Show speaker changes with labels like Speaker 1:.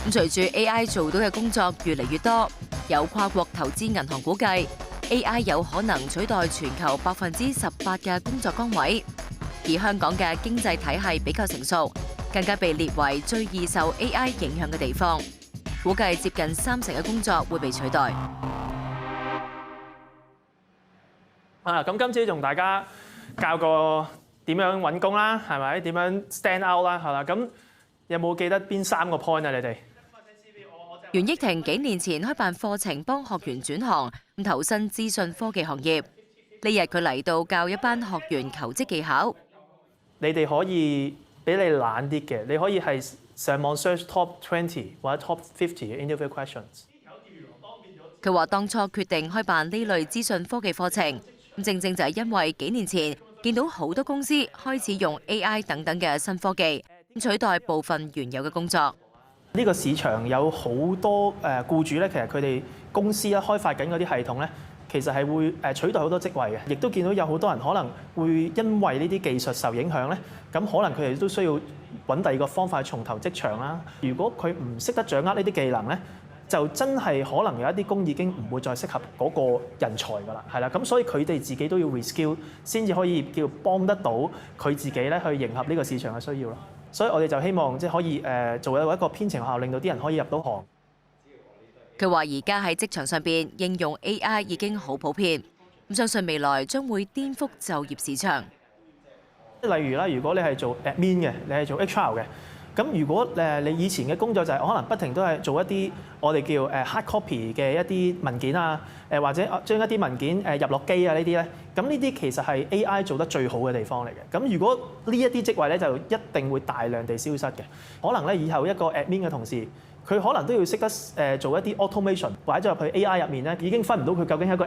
Speaker 1: 咁隨住 AI 做到嘅工作越嚟越多，有跨國投資銀行估計 AI 有可能取代全球18%嘅工作崗位。而香港嘅經濟體系比較成熟，更加被列為最易受 AI 影響嘅地方，估計接近30%嘅工作會被取代。
Speaker 2: 咁今次同大家教個點樣揾工啦，係咪？點樣 stand out 啦，係啦。咁有冇記得邊3個 point 啊？你哋？
Speaker 1: 袁憶婷幾年前開辦課程幫學員轉行，投身資訊科技行業。呢日佢嚟到教一班學員求職技巧。
Speaker 2: 你哋可以俾你懶啲嘅，你可以係上網 search top 20或者 top 50嘅 interview questions。
Speaker 1: 佢話當初決定開辦呢類資訊科技課程，正正就係因為幾年前見到好多公司開始用 AI 等等嘅新科技，取代部分原有嘅工作。
Speaker 2: 呢個市場有好多僱主咧，其實佢哋公司咧開發緊嗰啲系統咧，其實係會取代好多職位嘅。亦都見到有好多人可能會因為呢啲技術受影響咧，咁可能佢哋都需要揾第二個方法去重投職場啦。如果佢唔識得掌握呢啲技能咧，就真係可能有一啲工已經唔會再適合嗰個人才㗎啦，係啦。咁所以佢哋自己都要 reskill 先至可以叫幫得到佢自己咧去迎合呢個市場嘅需要咯。所以我哋就希望即係可以做一個編程學校，令到啲人可以入到行。
Speaker 1: 佢話而家喺職場上邊應用 AI 已經好普遍，咁相信未來將會顛覆就業市場。
Speaker 2: 例如啦，如果你係做 admin 嘅，你係做 HR 嘅，咁如果你以前嘅工作就係可能不停都係做一啲我哋叫hard copy 嘅一啲文件啊，或者將一啲文件入落機啊呢啲咧，咁呢啲其實係 AI 做得最好嘅地方嚟嘅。咁如果呢一啲職位咧就一定會大量地消失嘅，可能咧以後一個 admin 嘅同事，佢可能都要識得做一啲 automation，擺咗入去 AI 入面咧，已經分唔到佢究竟係一個